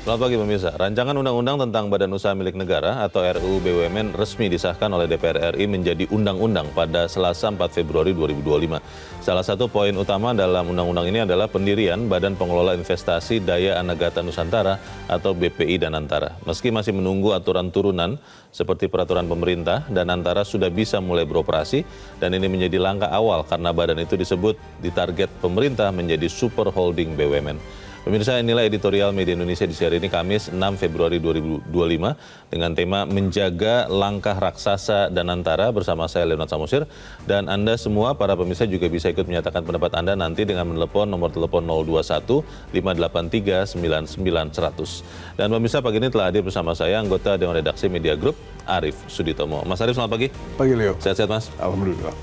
Selamat pagi pemirsa. Rancangan Undang-Undang tentang Badan Usaha Milik Negara atau RUU BUMN resmi disahkan oleh DPR RI menjadi undang-undang pada Selasa 4 Februari 2025. Salah satu poin utama dalam undang-undang ini adalah pendirian Badan Pengelola Investasi Daya Anagata Nusantara atau BPI Danantara. Meski masih menunggu aturan turunan seperti peraturan pemerintah, Danantara sudah bisa mulai beroperasi dan ini menjadi langkah awal karena badan itu disebut ditarget pemerintah menjadi super holding BUMN. Pemirsa, inilah editorial Media Indonesia di hari ini Kamis 6 Februari 2025 dengan tema Menjaga Langkah Raksasa Danantara bersama saya Leonard Samosir, dan Anda semua para pemirsa juga bisa ikut menyatakan pendapat Anda nanti dengan menelepon nomor telepon 021 583 99 100. Dan pemirsa, pagi ini telah hadir bersama saya anggota Dewan Redaksi Media Group Arief Suditomo. Mas Arief, selamat pagi. Pagi Leo. Sehat-sehat Mas? Alhamdulillah.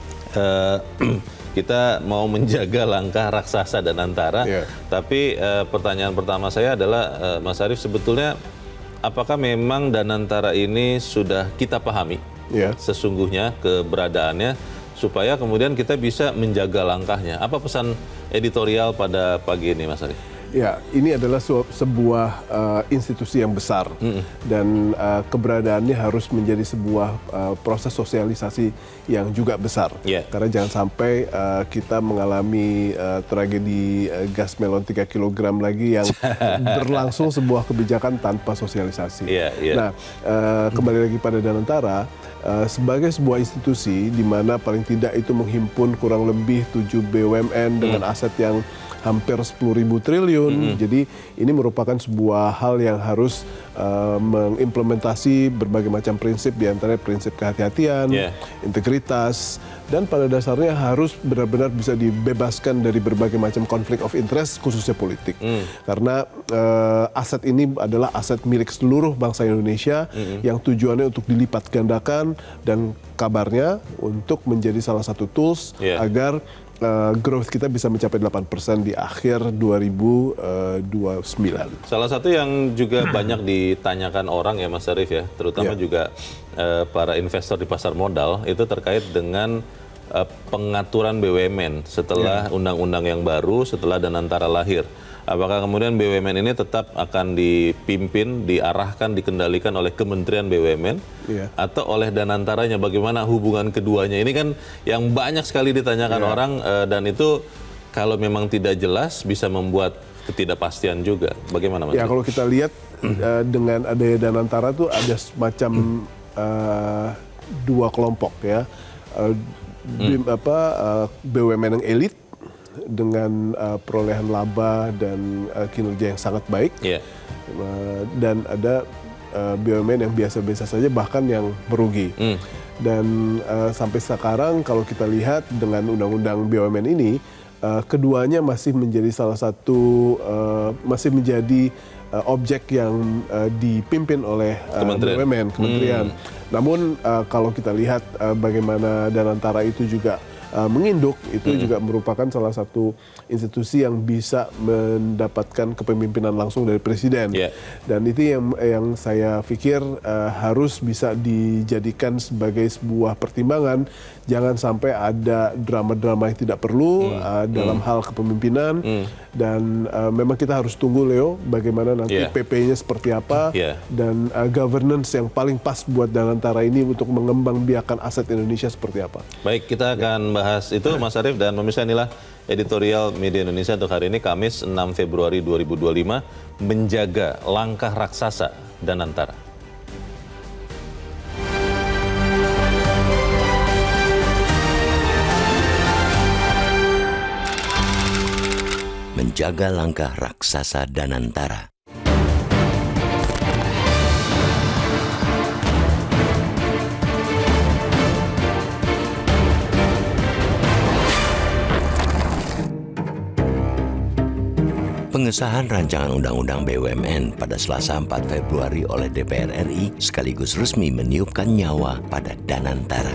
Kita mau menjaga langkah raksasa Danantara, tapi pertanyaan pertama saya adalah, Mas Arief, sebetulnya apakah memang Danantara ini sudah kita pahami sesungguhnya keberadaannya, supaya kemudian kita bisa menjaga langkahnya? Apa pesan editorial pada pagi ini, Mas Arief? Ya, ini adalah sebuah institusi yang besar dan keberadaannya harus menjadi sebuah proses sosialisasi yang juga besar. Karena jangan sampai kita mengalami tragedi gas melon 3 kg lagi yang berlangsung sebuah kebijakan tanpa sosialisasi. Nah, kembali lagi pada Danantara, sebagai sebuah institusi di mana paling tidak itu menghimpun kurang lebih 7 BUMN dengan aset yang hampir 10.000 triliun. Jadi ini merupakan sebuah hal yang harus mengimplementasi berbagai macam prinsip, diantaranya prinsip kehati-hatian, integritas, dan pada dasarnya harus benar-benar bisa dibebaskan dari berbagai macam konflik of interest, khususnya politik. Karena aset ini adalah aset milik seluruh bangsa Indonesia yang tujuannya untuk dilipat gandakan dan kabarnya untuk menjadi salah satu tools agar growth kita bisa mencapai 8% di akhir 2029. Salah satu yang juga banyak ditanyakan orang ya Mas Arief ya, terutama juga para investor di pasar modal, itu terkait dengan pengaturan BUMN setelah undang-undang yang baru, setelah Danantara lahir. Apakah kemudian BUMN ini tetap akan dipimpin, diarahkan, dikendalikan oleh Kementerian BUMN atau oleh Danantaranya? Bagaimana hubungan keduanya? Ini kan yang banyak sekali ditanyakan orang, dan itu kalau memang tidak jelas bisa membuat ketidakpastian juga. Bagaimana Mas? Ya, kalau kita lihat dengan adanya Danantara tuh ada semacam dua kelompok ya. BUMN yang elit dengan perolehan laba dan kinerja yang sangat baik, dan ada BUMN yang biasa-biasa saja bahkan yang merugi. Dan sampai sekarang kalau kita lihat dengan undang-undang BUMN ini, keduanya masih menjadi salah satu masih menjadi objek yang dipimpin oleh BUMN, kementerian. Namun kalau kita lihat bagaimana Danantara itu juga menginduk, itu juga merupakan salah satu institusi yang bisa mendapatkan kepemimpinan langsung dari presiden. Dan itu yang saya pikir harus bisa dijadikan sebagai sebuah pertimbangan. Jangan sampai ada drama-drama yang tidak perlu dalam hal kepemimpinan. Dan memang kita harus tunggu, Leo, bagaimana nanti PP-nya seperti apa dan governance yang paling pas buat Danantara ini untuk mengembangbiakan aset Indonesia seperti apa. Baik, kita akan bahas itu Mas Arief, dan pemirsa, inilah editorial Media Indonesia untuk hari ini Kamis 6 Februari 2025, Menjaga Langkah Raksasa Danantara. Menjaga langkah raksasa Danantara. Pengesahan rancangan Undang-Undang BUMN pada Selasa 4 Februari oleh DPR RI sekaligus resmi meniupkan nyawa pada Danantara.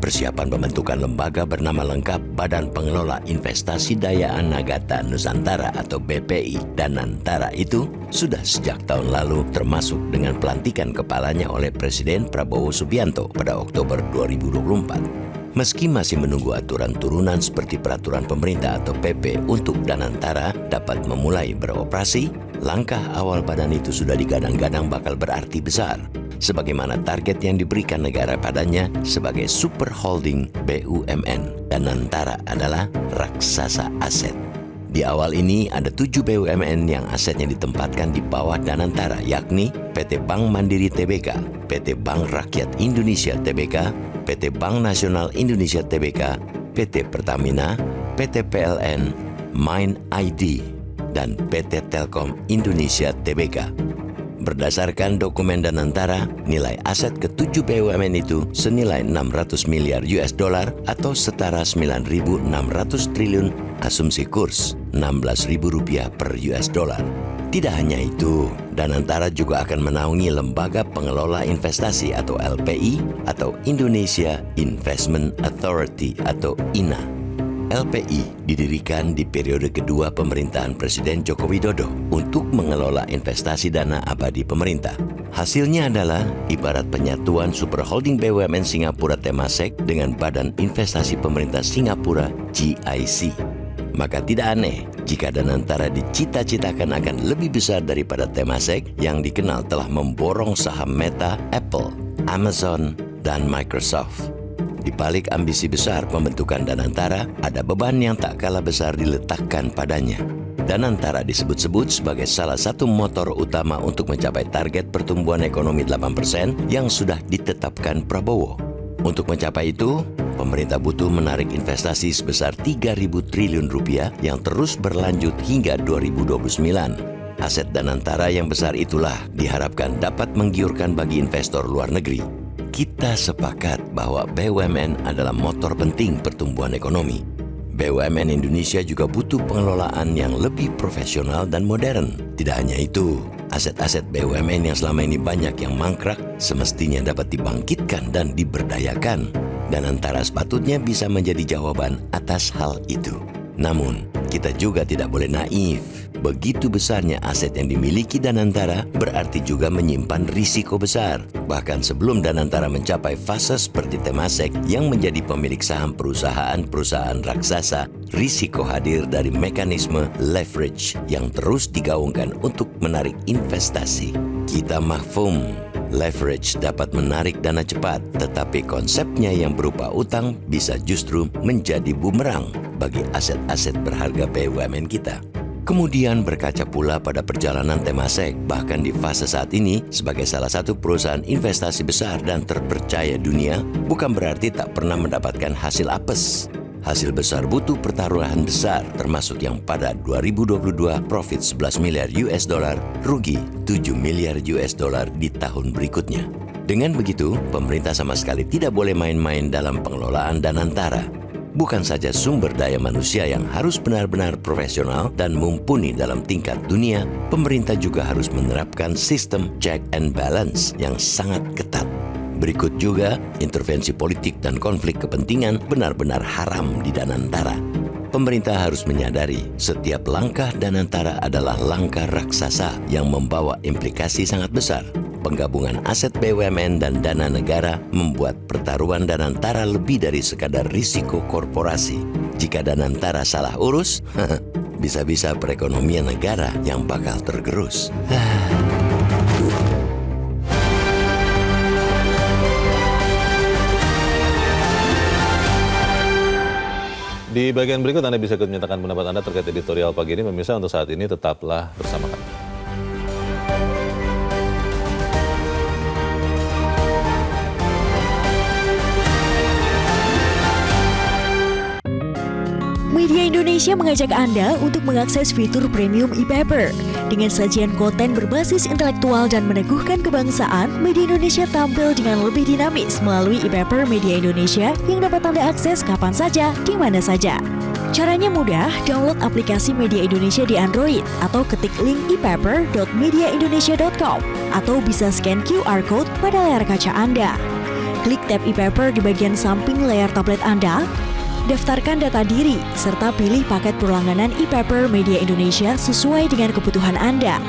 Persiapan pembentukan lembaga bernama lengkap Badan Pengelola Investasi Daya Anagata Nusantara atau BPI Danantara itu sudah sejak tahun lalu, termasuk dengan pelantikan kepalanya oleh Presiden Prabowo Subianto pada Oktober 2024. Meski masih menunggu aturan turunan seperti peraturan pemerintah atau PP untuk Danantara dapat memulai beroperasi, langkah awal badan itu sudah digadang-gadang bakal berarti besar, sebagaimana target yang diberikan negara padanya sebagai super holding BUMN. Danantara adalah raksasa aset. Di awal ini ada 7 BUMN yang asetnya ditempatkan di bawah Danantara, yakni PT Bank Mandiri Tbk, PT Bank Rakyat Indonesia Tbk, PT Bank Nasional Indonesia Tbk, PT Pertamina, PT PLN, Mind ID, dan PT Telkom Indonesia Tbk. Berdasarkan dokumen Danantara, nilai aset ke-7 BUMN itu senilai 600 miliar US dollar atau setara 9.600 triliun asumsi kurs Rp16.000 per US dollar. Tidak hanya itu, Danantara juga akan menaungi Lembaga Pengelola Investasi atau LPI atau Indonesia Investment Authority atau INA. LPI didirikan di periode kedua pemerintahan Presiden Joko Widodo untuk mengelola investasi dana abadi pemerintah. Hasilnya adalah ibarat penyatuan super holding BUMN Singapura Temasek dengan Badan Investasi Pemerintah Singapura GIC. Maka tidak aneh jika Danantara dicita-citakan akan lebih besar daripada Temasek yang dikenal telah memborong saham Meta, Apple, Amazon, dan Microsoft. Di balik ambisi besar pembentukan Danantara, ada beban yang tak kalah besar diletakkan padanya. Danantara disebut-sebut sebagai salah satu motor utama untuk mencapai target pertumbuhan ekonomi 8% yang sudah ditetapkan Prabowo. Untuk mencapai itu, pemerintah butuh menarik investasi sebesar 3.000 triliun rupiah yang terus berlanjut hingga 2029. Aset Danantara yang besar itulah diharapkan dapat menggiurkan bagi investor luar negeri. Kita sepakat bahwa BUMN adalah motor penting pertumbuhan ekonomi. BUMN Indonesia juga butuh pengelolaan yang lebih profesional dan modern. Tidak hanya itu, aset-aset BUMN yang selama ini banyak yang mangkrak semestinya dapat dibangkitkan dan diberdayakan. Danantara sepatutnya bisa menjadi jawaban atas hal itu. Namun, kita juga tidak boleh naif. Begitu besarnya aset yang dimiliki Danantara berarti juga menyimpan risiko besar. Bahkan sebelum Danantara mencapai fase seperti Temasek yang menjadi pemilik saham perusahaan-perusahaan raksasa, risiko hadir dari mekanisme leverage yang terus digaungkan untuk menarik investasi. Kita mahfum, leverage dapat menarik dana cepat, tetapi konsepnya yang berupa utang bisa justru menjadi bumerang bagi aset-aset berharga BUMN kita. Kemudian berkaca pula pada perjalanan Temasek, bahkan di fase saat ini sebagai salah satu perusahaan investasi besar dan terpercaya dunia, bukan berarti tak pernah mendapatkan hasil apes. Hasil besar butuh pertaruhan besar, termasuk yang pada 2022 profit 11 miliar US dollar, rugi 7 miliar US dollar di tahun berikutnya. Dengan begitu, pemerintah sama sekali tidak boleh main-main dalam pengelolaan Danantara. Bukan saja sumber daya manusia yang harus benar-benar profesional dan mumpuni dalam tingkat dunia, pemerintah juga harus menerapkan sistem check and balance yang sangat ketat. Berikut juga, intervensi politik dan konflik kepentingan benar-benar haram di Danantara. Pemerintah harus menyadari setiap langkah Danantara adalah langkah raksasa yang membawa implikasi sangat besar. Penggabungan aset BUMN dan dana negara membuat pertaruhan Danantara lebih dari sekadar risiko korporasi. Jika Danantara salah urus, bisa-bisa perekonomian negara yang bakal tergerus. Di bagian berikut Anda bisa ikut menyatakan pendapat Anda terkait editorial pagi ini. Pemirsa, untuk saat ini tetaplah bersama kami. Media Indonesia mengajak Anda untuk mengakses fitur premium e-paper. Dengan sajian konten berbasis intelektual dan meneguhkan kebangsaan, Media Indonesia tampil dengan lebih dinamis melalui e-paper Media Indonesia yang dapat Anda akses kapan saja, di mana saja. Caranya mudah, download aplikasi Media Indonesia di Android atau ketik link e-paper.mediaindonesia.com atau bisa scan QR Code pada layar kaca Anda. Klik tab e-paper di bagian samping layar tablet Anda, daftarkan data diri, serta pilih paket berlangganan e-paper Media Indonesia sesuai dengan kebutuhan Anda.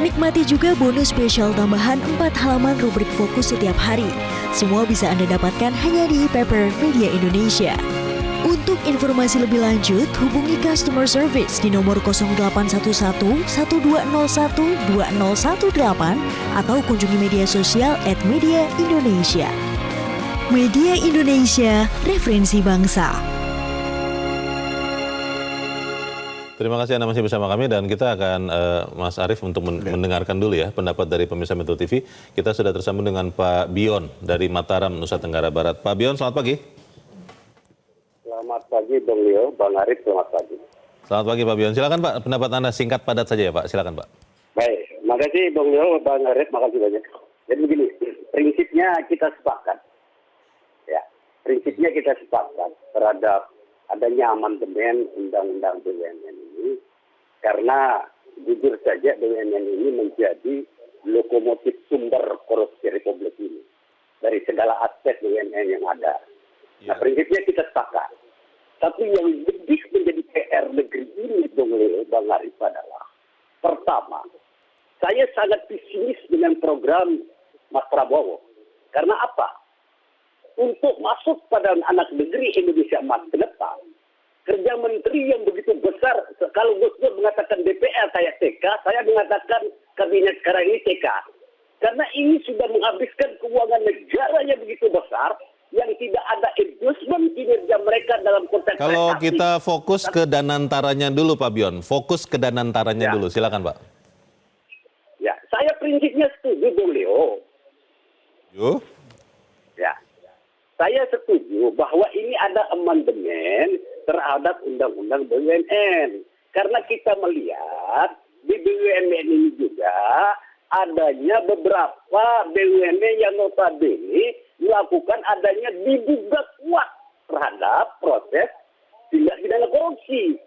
Nikmati juga bonus spesial tambahan 4 halaman rubrik fokus setiap hari. Semua bisa Anda dapatkan hanya di e-paper Media Indonesia. Untuk informasi lebih lanjut, hubungi customer service di nomor 0811 1201 2018 atau kunjungi media sosial @Media Indonesia. Media Indonesia, referensi bangsa. Terima kasih Anda masih bersama kami dan kita akan Mas Arief untuk mendengarkan dulu ya pendapat dari pemirsa Metro TV. Kita sudah tersambung dengan Pak Bion dari Mataram, Nusa Tenggara Barat. Pak Bion, selamat pagi. Selamat pagi Bang Leo, Bang Arief, selamat pagi. Selamat pagi Pak Bion. Silakan Pak, pendapat Anda singkat padat saja ya Pak. Silakan Pak. Baik, makasih Bang Leo, Bang Arief, makasih banyak. Jadi begini, prinsipnya kita sepakat. Ya, prinsipnya kita sepakat terhadap adanya amandemen Undang-Undang BUMN ini, karena jujur saja BUMN ini menjadi lokomotif sumber korupsi Republik ini dari segala aspek BUMN yang ada. Nah, prinsipnya kita sepakat. Tapi yang lebih menjadi PR negeri ini, Bang Leo, Bang Arief, adalah pertama, saya sangat pesimis dengan program Mas Prabowo. Karena apa? Untuk masuk pada anak negeri Indonesia emas ke depan, kerja menteri yang begitu besar, kalau Gus Dur mengatakan DPR kayak TK, saya mengatakan kabinet sekarang ini TK. Karena ini sudah menghabiskan keuangan negara yang begitu besar, yang tidak ada endorsement kinerja mereka dalam konteks Kalau prestasi. kita fokus ke danantaranya dulu Pak Bion, fokus ke danantaranya dulu, silakan Pak. Ya, saya prinsipnya setuju, Bung Leo. Yuk. Ya, saya setuju bahwa ini ada amandemen terhadap Undang-Undang BUMN. Karena kita melihat di BUMN ini juga adanya beberapa BUMN yang notabene melakukan adanya diduga kuat terhadap proses tindak pidana korupsi.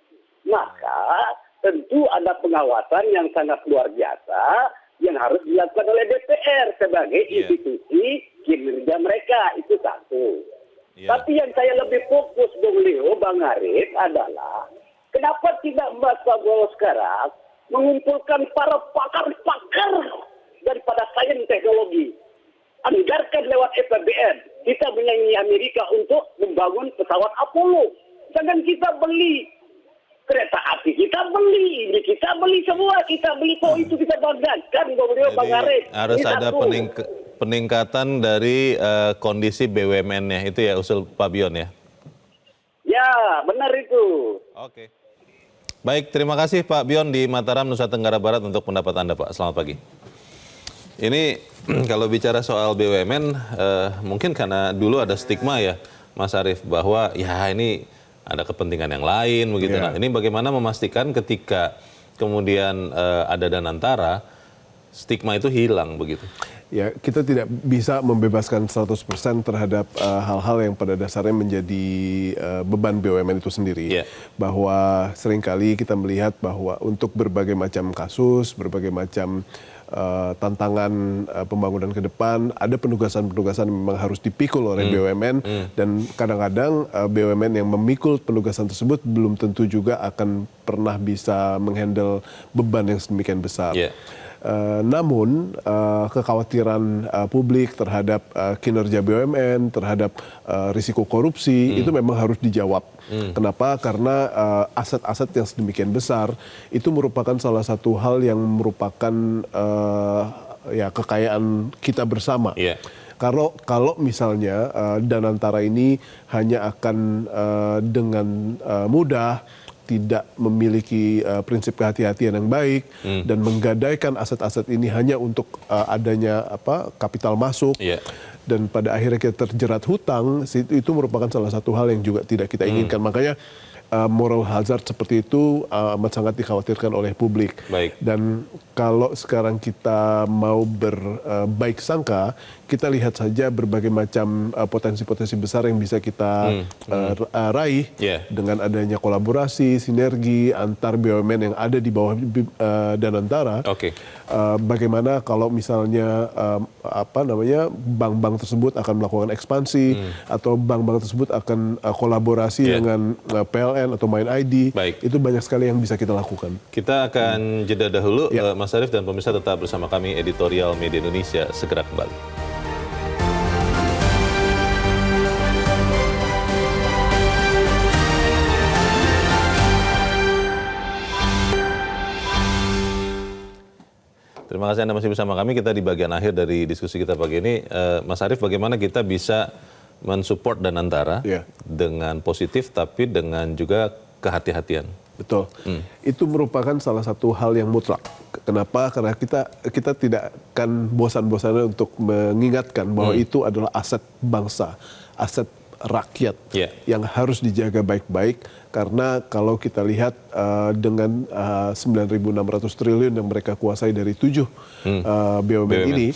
Maka tentu ada pengawasan yang sangat luar biasa yang harus dilakukan oleh DPR sebagai institusi kinerja mereka. Itu satu. Tapi yang saya lebih fokus, Bung Leo, Bang Arief, adalah kenapa tidak Mas Prabowo sekarang mengumpulkan para pakar-pakar daripada sains teknologi. Anggarkan lewat APBN. Kita menyanyi Amerika untuk membangun pesawat Apollo. Jangan kita beli kereta api, kita beli, ini kita beli semua, kita beli kok itu kita banggakan, Bang Arief. Harus Ini ada satu. peningkatan dari kondisi BUMN-nya, itu ya usul Pak Bion ya? Ya, benar itu. Oke. Baik, terima kasih Pak Bion di Mataram, Nusa Tenggara Barat untuk pendapat Anda Pak. Selamat pagi. Ini kalau bicara soal BUMN, mungkin karena dulu ada stigma ya Mas Arief, bahwa ya ini ada kepentingan yang lain begitu. Nah, ini bagaimana memastikan ketika kemudian ada danantara, stigma itu hilang begitu? Ya, kita tidak bisa membebaskan 100% terhadap hal-hal yang pada dasarnya menjadi beban BUMN itu sendiri. Bahwa seringkali kita melihat bahwa untuk berbagai macam kasus, berbagai macam tantangan pembangunan ke depan, ada penugasan-penugasan yang memang harus dipikul oleh BUMN, dan kadang-kadang BUMN yang memikul penugasan tersebut belum tentu juga akan pernah bisa menghandle beban yang sedemikian besar. Namun kekhawatiran publik terhadap kinerja BUMN, terhadap risiko korupsi itu memang harus dijawab. Kenapa? Karena aset-aset yang sedemikian besar itu merupakan salah satu hal yang merupakan ya kekayaan kita bersama. Kalau misalnya danantara ini hanya akan dengan mudah tidak memiliki prinsip kehati-hatian yang baik dan menggadaikan aset-aset ini hanya untuk adanya kapital masuk, dan pada akhirnya kita terjerat hutang, itu merupakan salah satu hal yang juga tidak kita inginkan. Makanya moral hazard seperti itu amat sangat dikhawatirkan oleh publik. Dan kalau sekarang kita mau berbaik sangka, kita lihat saja berbagai macam potensi-potensi besar yang bisa kita raih dengan adanya kolaborasi, sinergi antar BUMN yang ada di bawah Danantara. Bagaimana kalau misalnya bank-bank tersebut akan melakukan ekspansi atau bank-bank tersebut akan kolaborasi dengan PLN PLN atau main ID. Baik. Itu banyak sekali yang bisa kita lakukan. Kita akan jeda dahulu, Ya. Mas Arief dan pemirsa tetap bersama kami, Editorial Media Indonesia segera kembali. Terima kasih Anda masih bersama kami. Kita di bagian akhir dari diskusi kita pagi ini. Mas Arief, bagaimana kita bisa mensupport Danantara dengan positif tapi dengan juga kehati-hatian? Betul. Itu merupakan salah satu hal yang mutlak. Kenapa? Karena kita tidak akan bosan-bosannya untuk mengingatkan bahwa itu adalah aset bangsa, aset rakyat yang harus dijaga baik-baik. Karena kalau kita lihat dengan 9.600 triliun yang mereka kuasai dari 7 BUMN ini,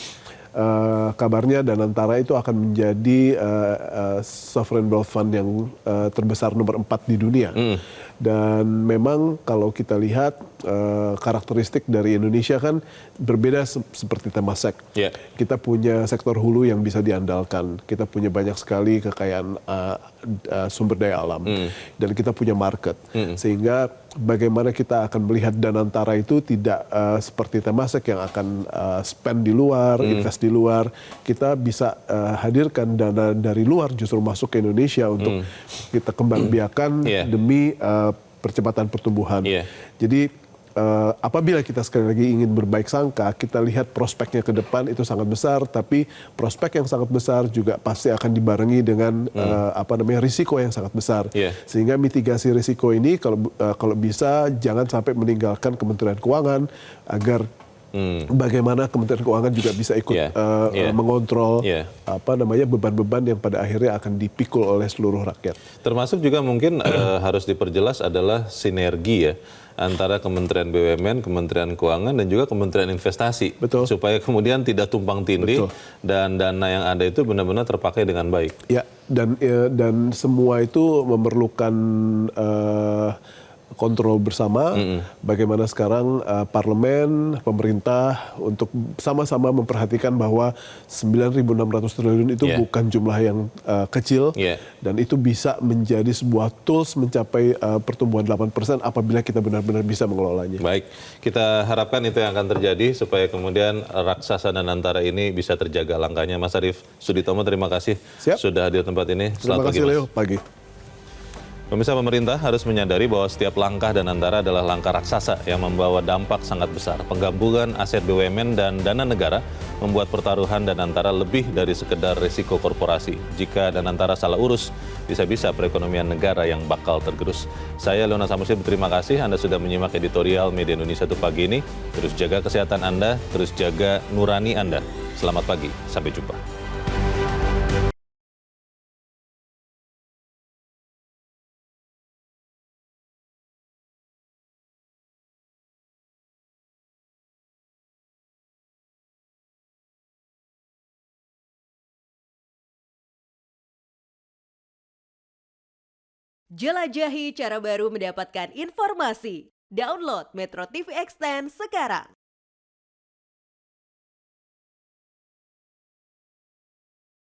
kabarnya Danantara itu akan menjadi sovereign wealth fund yang terbesar nomor 4 di dunia. Dan memang kalau kita lihat karakteristik dari Indonesia kan berbeda seperti Temasek. Kita punya sektor hulu yang bisa diandalkan. Kita punya banyak sekali kekayaan sumber daya alam. Dan kita punya market. Sehingga bagaimana kita akan melihat Danantara itu tidak seperti Temasek yang akan spend di luar, invest di luar. Kita bisa hadirkan dana dari luar justru masuk ke Indonesia untuk kita kembang biakan demi percepatan pertumbuhan. Jadi apabila kita sekali lagi ingin berbaik sangka, kita lihat prospeknya ke depan itu sangat besar, tapi prospek yang sangat besar juga pasti akan dibarengi dengan risiko yang sangat besar. Sehingga mitigasi risiko ini kalau bisa jangan sampai meninggalkan Kementerian Keuangan agar bagaimana Kementerian Keuangan juga bisa ikut mengontrol beban-beban yang pada akhirnya akan dipikul oleh seluruh rakyat. Termasuk juga mungkin harus diperjelas adalah sinergi ya antara Kementerian BUMN, Kementerian Keuangan dan juga Kementerian Investasi. Betul. Supaya kemudian tidak tumpang tindih dan dana yang ada itu benar-benar terpakai dengan baik. Ya, dan semua itu memerlukan kontrol bersama, bagaimana sekarang parlemen, pemerintah untuk sama-sama memperhatikan bahwa 9.600 triliun itu bukan jumlah yang kecil, dan itu bisa menjadi sebuah tools mencapai pertumbuhan 8% apabila kita benar-benar bisa mengelolanya. Baik, kita harapkan itu yang akan terjadi supaya kemudian raksasa Danantara ini bisa terjaga langkahnya. Mas Arief Suditomo, terima kasih sudah hadir tempat ini. Terima kasih Leo, pagi. Pemirsa, pemerintah harus menyadari bahwa setiap langkah Danantara adalah langkah raksasa yang membawa dampak sangat besar. Penggabungan aset BUMN dan dana negara membuat pertaruhan Danantara lebih dari sekedar risiko korporasi. Jika Danantara salah urus, bisa-bisa perekonomian negara yang bakal tergerus. Saya Leona Samusi, berterima kasih Anda sudah menyimak Editorial Media Indonesia untuk pagi ini. Terus jaga kesehatan Anda, terus jaga nurani Anda. Selamat pagi, sampai jumpa. Jelajahi cara baru mendapatkan informasi. Download Metro TV Extend sekarang.